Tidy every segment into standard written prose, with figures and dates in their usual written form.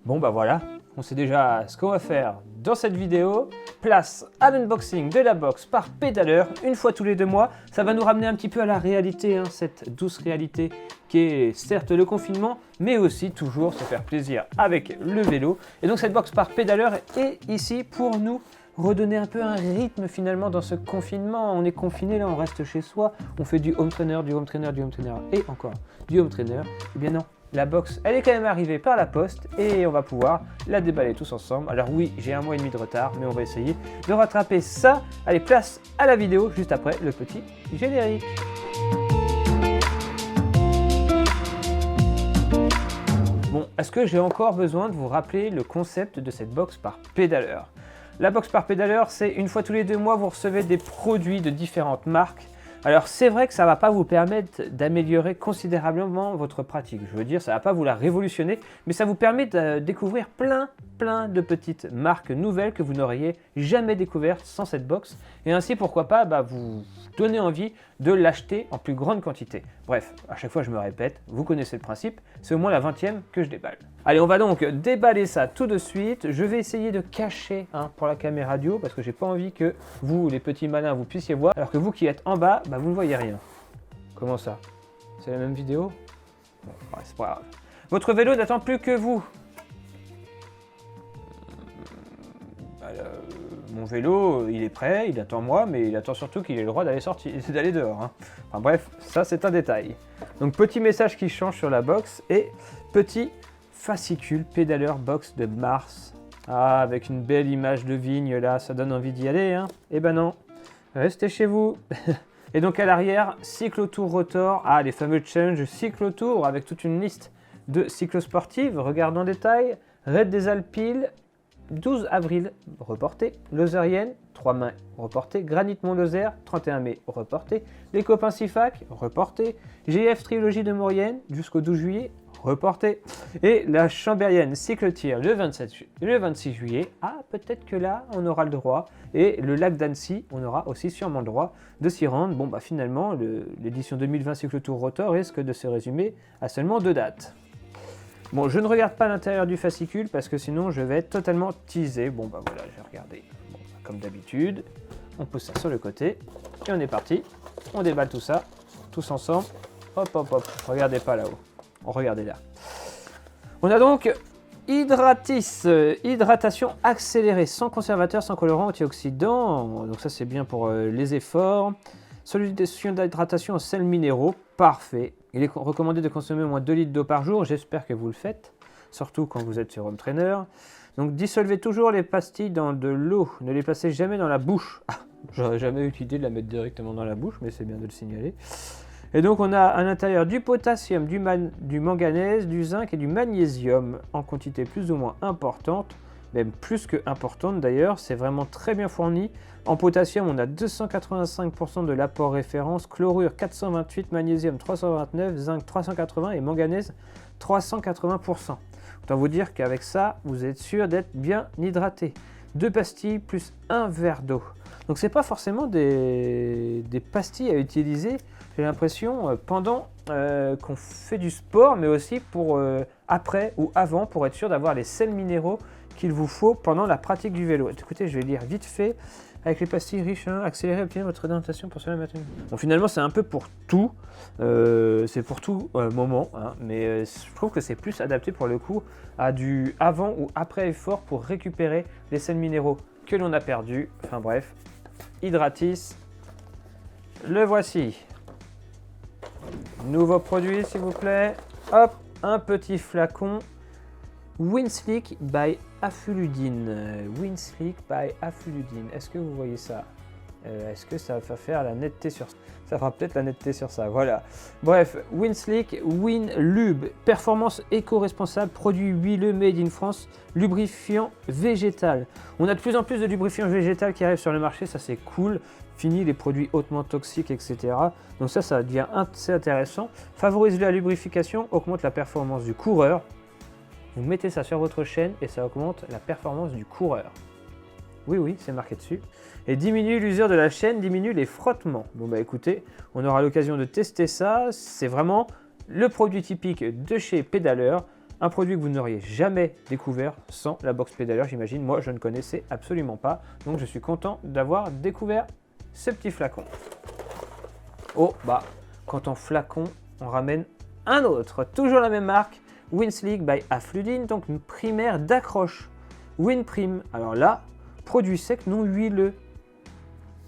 Bon bah voilà, on sait déjà ce qu'on va faire dans cette vidéo. Place à l'unboxing de la box par pédaleur, une fois tous les 2 mois. Ça va nous ramener un petit peu à la réalité, cette douce réalité qui est certes le confinement, mais aussi toujours se faire plaisir avec le vélo. Et donc cette box par pédaleur est ici pour nous redonner un peu un rythme finalement dans ce confinement. On est confiné là, on reste chez soi, on fait du home trainer, du home trainer, du home trainer et encore du home trainer. Eh bien non, la box elle est quand même arrivée par la poste et on va pouvoir la déballer tous ensemble. Alors oui, j'ai 1 mois et demi de retard, mais on va essayer de rattraper ça. Allez, place à la vidéo juste après le petit générique. Bon, est-ce que j'ai encore besoin de vous rappeler le concept de cette box par pédaleur? La box par pédaleur, c'est une fois tous les 2 mois, vous recevez des produits de différentes marques. Alors c'est vrai que ça ne va pas vous permettre d'améliorer considérablement votre pratique. Je veux dire, ça ne va pas vous la révolutionner, mais ça vous permet de découvrir plein de petites marques nouvelles que vous n'auriez jamais découvertes sans cette box. Et ainsi, pourquoi pas, vous donner envie de l'acheter en plus grande quantité. Bref, à chaque fois je me répète, vous connaissez le principe, c'est au moins la 20e que je déballe. Allez, on va donc déballer ça tout de suite. Je vais essayer de cacher pour la caméra du haut parce que j'ai pas envie que vous, les petits malins, vous puissiez voir, alors que vous qui êtes en bas, vous ne voyez rien. Comment ça? C'est la même vidéo? Bon, ouais, c'est pas grave. Votre vélo n'attend plus que vous. Mon vélo, il est prêt, il attend moi, mais il attend surtout qu'il ait le droit d'aller dehors. Enfin bref, ça c'est un détail. Donc petit message qui change sur la box et petit fascicule pédaleur box de Mars. Ah, avec une belle image de vigne là, ça donne envie d'y aller. Eh ben non, restez chez vous. Et donc à l'arrière, cyclotour rotor. Ah, les fameux challenges cyclotour avec toute une liste de cyclosportives. Regarde en détail. Raid des Alpilles. 12 avril, reporté. Lozérienne, 3 mai, reporté. Granit Mont-Lozère, 31 mai, reporté. Les copains Sifac, reporté. GF Trilogie de Maurienne, jusqu'au 12 juillet, reporté. Et la Chambérienne Cycle-Tir, le 26 juillet. Ah, peut-être que là, on aura le droit. Et le lac d'Annecy, on aura aussi sûrement le droit de s'y rendre. Bon, finalement, l'édition 2020 Cyclotour Rotor risque de se résumer à seulement 2 dates. Bon, je ne regarde pas l'intérieur du fascicule parce que sinon je vais être totalement teasé. Bon, voilà, j'ai regardé. Bon, comme d'habitude, on pose ça sur le côté et on est parti. On déballe tout ça, tous ensemble. Hop, hop, hop. Regardez pas là-haut. Regardez là. On a donc Hydratis, hydratation accélérée, sans conservateur, sans colorant, antioxydant. Donc ça c'est bien pour les efforts. Solution d'hydratation en sels minéraux, parfait. Il est recommandé de consommer au moins 2 litres d'eau par jour, j'espère que vous le faites, surtout quand vous êtes sur home trainer. Donc dissolvez toujours les pastilles dans de l'eau, ne les placez jamais dans la bouche. Ah, j'aurais jamais eu l'idée de la mettre directement dans la bouche, mais c'est bien de le signaler. Et donc on a à l'intérieur du potassium, du manganèse, du zinc et du magnésium en quantité plus ou moins importante, même plus que importante d'ailleurs, c'est vraiment très bien fourni. En potassium, on a 285% de l'apport référence, chlorure 428, magnésium 329, zinc 380 et manganèse 380%. Autant vous dire qu'avec ça, vous êtes sûr d'être bien hydraté. 2 pastilles plus 1 verre d'eau. Donc c'est pas forcément des pastilles à utiliser, j'ai l'impression, pendant qu'on fait du sport, mais aussi pour après ou avant, pour être sûr d'avoir les sels minéraux qu'il vous faut pendant la pratique du vélo. Écoutez, je vais lire vite fait. Avec les pastilles riches, accélérez, obtenez votre hydratation pour cela matin. Bon, finalement, c'est un peu pour tout. C'est pour tout moment. Mais je trouve que c'est plus adapté pour le coup à du avant ou après effort pour récupérer les sels minéraux que l'on a perdus. Enfin bref, Hydratis, le voici. Nouveau produit, s'il vous plaît. Hop, un petit flacon. Winslick by Afuludine. Winslick by Afuludine. Est-ce que vous voyez ça? Est-ce que ça va faire la netteté sur ça? Ça fera peut-être la netteté sur ça, voilà. Bref, Winslick WinLube, performance éco-responsable, produit huileux made in France, lubrifiant végétal. On a de plus en plus de lubrifiants végétal qui arrivent sur le marché, ça c'est cool. Fini les produits hautement toxiques, etc. Donc ça devient assez intéressant. Favorise la lubrification, augmente la performance du coureur. Vous mettez ça sur votre chaîne et ça augmente la performance du coureur. Oui, c'est marqué dessus. Et diminue l'usure de la chaîne, diminue les frottements. Bon écoutez, on aura l'occasion de tester ça. C'est vraiment le produit typique de chez Pédaleur. Un produit que vous n'auriez jamais découvert sans la box pédaleur, j'imagine. Moi, je ne connaissais absolument pas. Donc, je suis content d'avoir découvert ce petit flacon. Oh, bah, quand en flacon, on ramène un autre. Toujours la même marque, Winslick by Afludin, donc une primaire d'accroche. Winprim. Alors là, produit sec non huileux.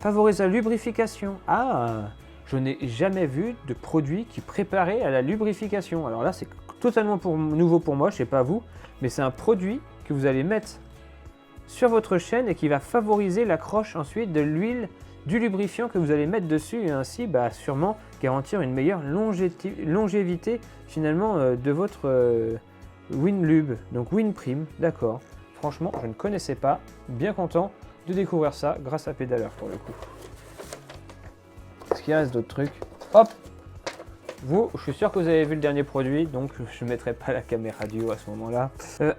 Favorise la lubrification. Ah, je n'ai jamais vu de produit qui préparait à la lubrification. Alors là, c'est totalement nouveau pour moi, je ne sais pas vous, mais c'est un produit que vous allez mettre sur votre chaîne et qui va favoriser l'accroche ensuite de l'huile du lubrifiant que vous allez mettre dessus et ainsi sûrement garantir une meilleure longévité finalement de votre Winlube, donc Winprim, d'accord. Franchement, je ne connaissais pas, bien content de découvrir ça grâce à Pédaleur pour le coup. Est-ce qu'il reste d'autres trucs? Hop! Vous, je suis sûr que vous avez vu le dernier produit, donc je ne mettrai pas la caméra du haut à ce moment-là.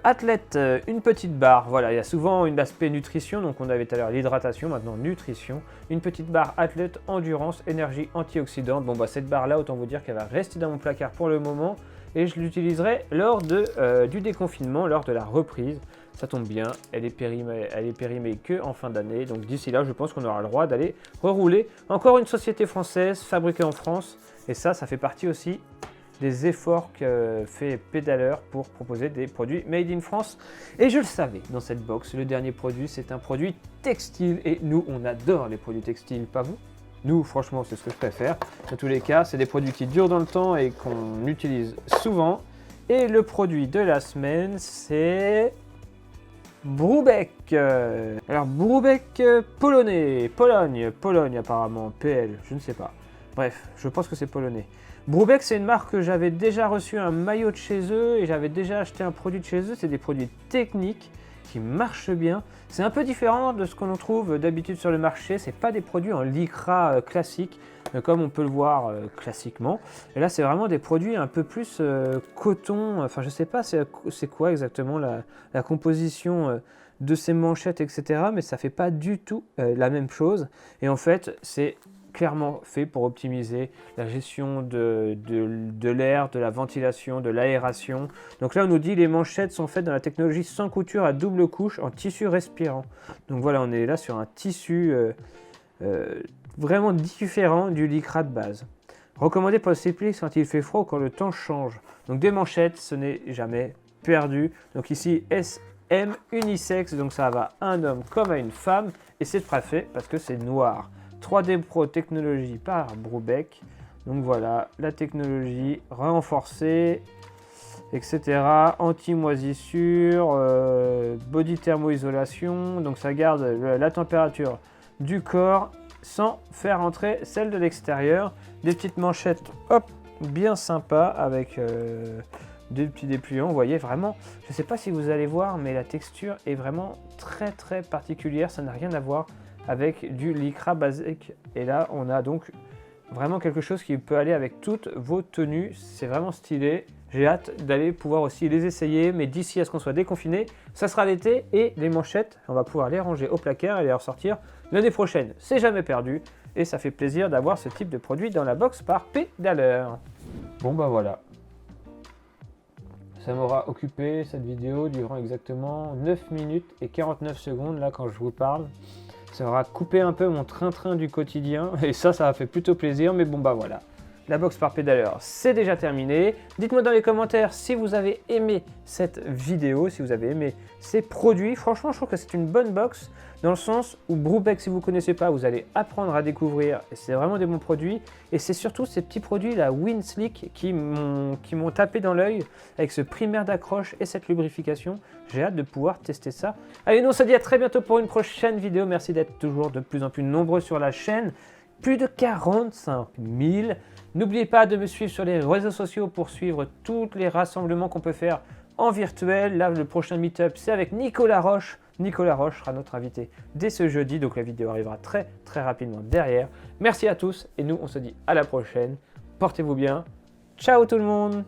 Athlète, une petite barre, voilà, il y a souvent un aspect nutrition, donc on avait tout à l'heure l'hydratation, maintenant nutrition. Une petite barre Athlète, endurance, énergie antioxydante. Bon cette barre-là, autant vous dire qu'elle va rester dans mon placard pour le moment, et je l'utiliserai lors du déconfinement, lors de la reprise. Ça tombe bien, elle est périmée que en fin d'année, donc d'ici là, je pense qu'on aura le droit d'aller rerouler. Encore une société française, fabriquée en France, et ça fait partie aussi des efforts que fait Pédaleur pour proposer des produits made in France. Et je le savais, dans cette box, le dernier produit, c'est un produit textile, et nous, on adore les produits textiles, pas vous? Nous, franchement, c'est ce que je préfère. Dans tous les cas, c'est des produits qui durent dans le temps et qu'on utilise souvent. Et le produit de la semaine, c'est Brubeck. Alors Brubeck polonais, Pologne apparemment, PL, je ne sais pas. Bref, je pense que c'est polonais. Brubeck, c'est une marque que j'avais déjà reçu un maillot de chez eux et j'avais déjà acheté un produit de chez eux. C'est des produits techniques qui marchent bien. C'est un peu différent de ce qu'on trouve d'habitude sur le marché. C'est pas des produits en lycra classique comme on peut le voir classiquement. Et là, c'est vraiment des produits un peu plus coton. Enfin, je sais pas c'est quoi exactement la composition de ces manchettes, etc. Mais ça fait pas du tout la même chose. Et en fait, c'est clairement fait pour optimiser la gestion de l'air, de la ventilation, de l'aération. Donc là, on nous dit les manchettes sont faites dans la technologie sans couture à double couche en tissu respirant. Donc voilà, on est là sur un tissu vraiment différent du lycra de base. Recommandé pour le cycliste quand il fait froid ou quand le temps change. Donc des manchettes, ce n'est jamais perdu. Donc ici, SM unisexe, donc ça va à un homme comme à une femme. Et c'est parfait parce que c'est noir. 3D Pro technologie par Brubeck. Donc voilà, la technologie renforcée, etc. Anti-moisissure, body thermo-isolation. Donc ça garde la température du corps sans faire entrer celle de l'extérieur. Des petites manchettes, hop, bien sympa avec des petits dépliants. Vous voyez vraiment, je ne sais pas si vous allez voir, mais la texture est vraiment très très particulière. Ça n'a rien à voir avec du lycra basique. Et là, on a donc vraiment quelque chose qui peut aller avec toutes vos tenues. C'est vraiment stylé. J'ai hâte d'aller pouvoir aussi les essayer. Mais d'ici à ce qu'on soit déconfiné, ça sera l'été. Et les manchettes, on va pouvoir les ranger au placard et les ressortir l'année prochaine. C'est jamais perdu. Et ça fait plaisir d'avoir ce type de produit dans la box par Pédaleur. Bon bah voilà. Ça m'aura occupé cette vidéo durant exactement 9 minutes et 49 secondes là quand je vous parle. Ça aura coupé un peu mon train-train du quotidien et ça a fait plutôt plaisir, mais bon bah voilà. La box par Pédaleur, c'est déjà terminé. Dites-moi dans les commentaires si vous avez aimé cette vidéo, si vous avez aimé ces produits. Franchement, je trouve que c'est une bonne box dans le sens où Brubeck, si vous ne connaissez pas, vous allez apprendre à découvrir. Et c'est vraiment des bons produits. Et c'est surtout ces petits produits, la Winslick, qui m'ont tapé dans l'œil avec ce primaire d'accroche et cette lubrification. J'ai hâte de pouvoir tester ça. Allez, nous on se dit à très bientôt pour une prochaine vidéo. Merci d'être toujours de plus en plus nombreux sur la chaîne. Plus de 45 000. N'oubliez pas de me suivre sur les réseaux sociaux pour suivre tous les rassemblements qu'on peut faire en virtuel. Là, le prochain meet-up, c'est avec Nicolas Roche. Nicolas Roche sera notre invité dès ce jeudi, donc la vidéo arrivera très très rapidement derrière. Merci à tous et nous, on se dit à la prochaine. Portez-vous bien. Ciao tout le monde!